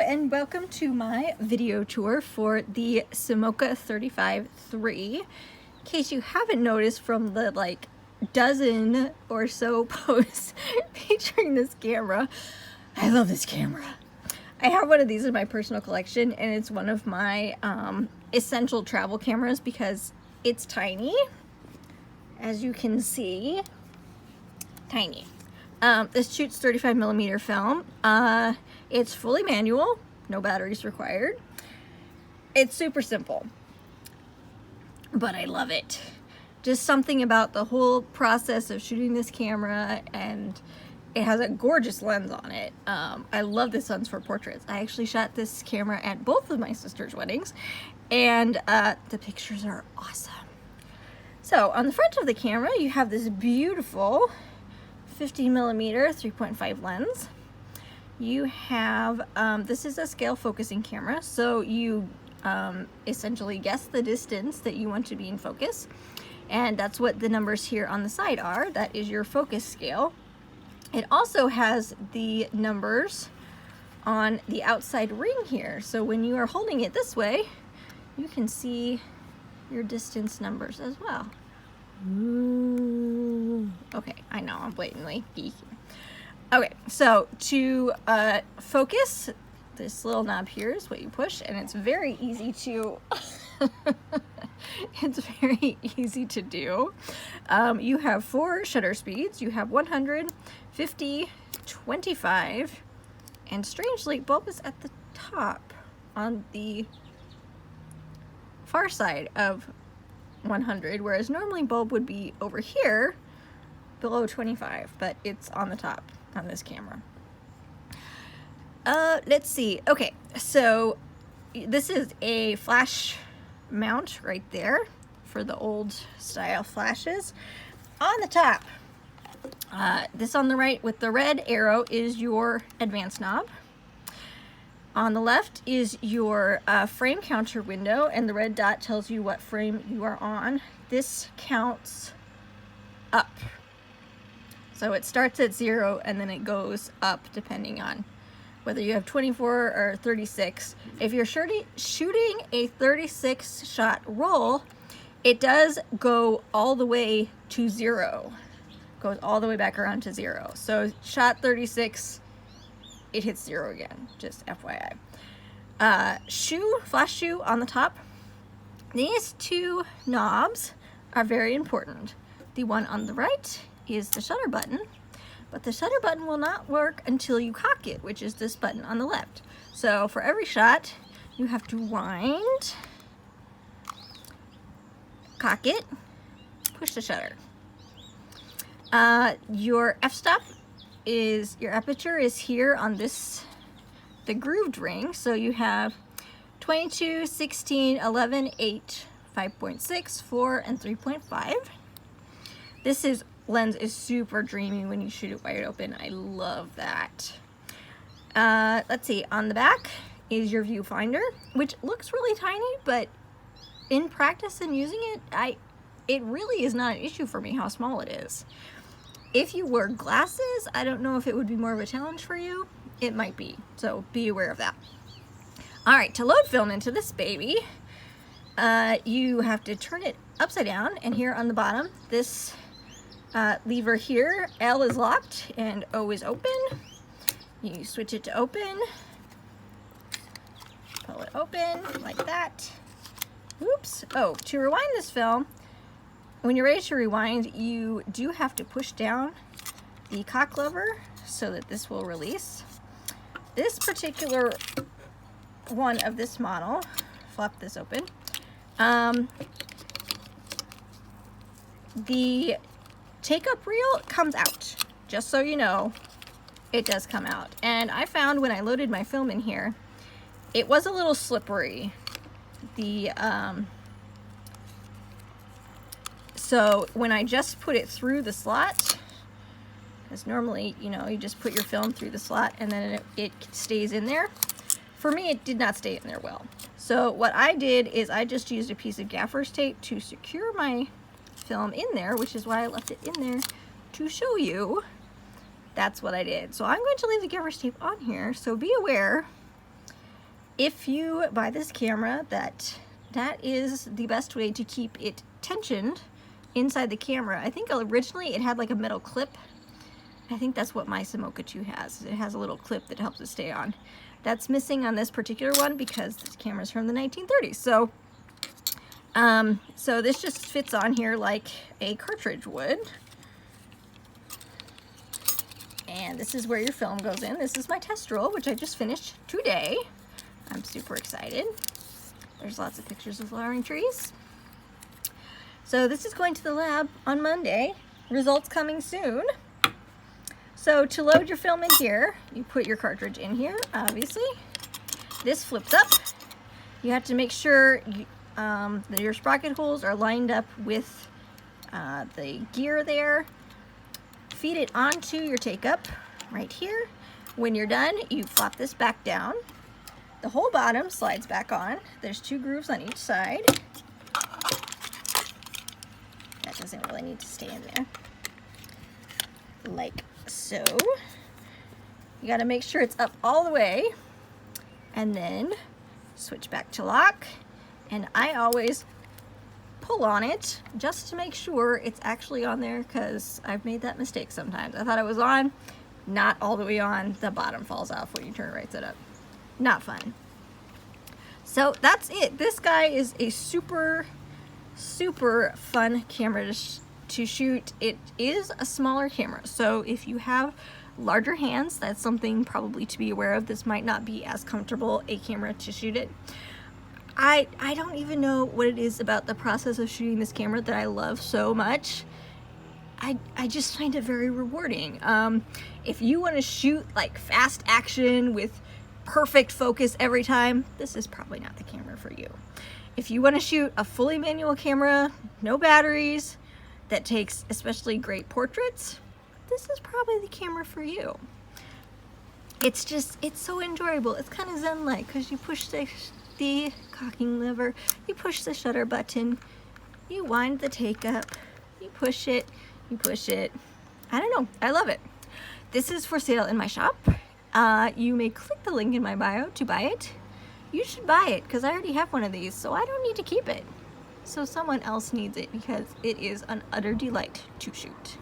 and welcome to my video tour for the Samoca 35-3. In case you haven't noticed from the like dozen or so posts featuring this camera, I love this camera. I have one of these in my personal collection, and it's one of my essential travel cameras because it's tiny, as you can see. Tiny. This shoots 35mm film. It's fully manual, no batteries required. It's super simple, but I love it. Just something about the whole process of shooting this camera, and it has a gorgeous lens on it. I love this lens for portraits. I actually shot this camera at both of my sister's weddings, and the pictures are awesome. So on the front of the camera, you have this beautiful 50mm 3.5 lens. You have, this is a scale focusing camera, so you essentially guess the distance that you want to be in focus, and that's what the numbers here on the side are. That is your focus scale. It also has the numbers on the outside ring here, so when you are holding it this way, you can see your distance numbers as well. Ooh. Okay, I know, I'm blatantly geeky. Okay, so to focus, this little knob here is what you push, and it's very easy to it's very easy to do. You have 4 shutter speeds. You have 100, 50, 25, and strangely, bulb is at the top on the far side of 100, whereas normally bulb would be over here below 25, but it's on the top on this camera. Let's see. Okay, so this is a flash mount right there for the old style flashes. On the top, this on the right with the red arrow is your advanced knob. On the left is your frame counter window, and the red dot tells you what frame you are on. This counts up. So it starts at 0 and then it goes up depending on whether you have 24 or 36. If you're shooting a 36 shot roll, it does go all the way to 0. Goes all the way back around to 0. So shot 36, it hits 0 again, just FYI. Flash shoe on the top. These 2 knobs are very important. The one on the right is the shutter button, but the shutter button will not work until you cock it, which is this button on the left. So for every shot, you have to wind, cock it, push the shutter. Your f-stop is, your aperture is here on this, the grooved ring. So you have 22, 16, 11, 8, 5.6, 4, and 3.5. This lens is super dreamy when you shoot it wide open. I love that. Let's see, on the back is your viewfinder, which looks really tiny, but in practice and using it, it really is not an issue for me how small it is. If you wear glasses, I don't know if it would be more of a challenge for you. It might be, so be aware of that. All right, to load film into this baby, you have to turn it upside down, and here on the bottom, this lever here, L is locked and O is open. You switch it to open, pull it open like that. Oops. Oh, to rewind this film, when you're ready to rewind, you do have to push down the cock lever so that this will release. This particular one of this model, flop this open, the take-up reel comes out. Just so you know, it does come out. And I found when I loaded my film in here, it was a little slippery. So when I just put it through the slot, because normally, you know, you just put your film through the slot and then it stays in there. For me, it did not stay in there well. So what I did is I just used a piece of gaffer's tape to secure my film in there, which is why I left it in there to show you. That's what I did. So I'm going to leave the gaffer's tape on here, so be aware if you buy this camera, that is the best way to keep it tensioned inside the camera. I think originally it had like a metal clip. I think that's what my Samoca 2 has. It has a little clip that helps it stay on. That's missing on this particular one because this camera's from the 1930s. So, so this just fits on here like a cartridge would. And this is where your film goes in. This is my test roll, which I just finished today. I'm super excited. There's lots of pictures of flowering trees. So this is going to the lab on Monday. Results coming soon. So to load your film in here, you put your cartridge in here, obviously. This flips up. You have to make sure that your sprocket holes are lined up with the gear there. Feed it onto your take-up right here. When you're done, you flop this back down. The whole bottom slides back on. There's 2 grooves on each side. That doesn't really need to stay in there. Like so. You got to make sure it's up all the way, and then switch back to lock. And I always pull on it just to make sure it's actually on there, because I've made that mistake sometimes. I thought it was on, not all the way on. The bottom falls off when you turn it right side up. Not fun. So that's it. This guy is a super fun camera to shoot. It is a smaller camera, so if you have larger hands, that's something probably to be aware of. This might not be as comfortable a camera to shoot it. I don't even know what it is about the process of shooting this camera that I love so much. I just find it very rewarding. If you want to shoot like fast action with perfect focus every time, this is probably not the camera for you. If you want to shoot a fully manual camera, no batteries, that takes especially great portraits, this is probably the camera for you. It's so enjoyable. It's kind of zen-like, because you push the cocking lever, you push the shutter button, you wind the take-up, you push it, you push it. I don't know, I love it. This is for sale in my shop. You may click the link in my bio to buy it. You should buy it, because I already have one of these, so I don't need to keep it. So someone else needs it, because it is an utter delight to shoot.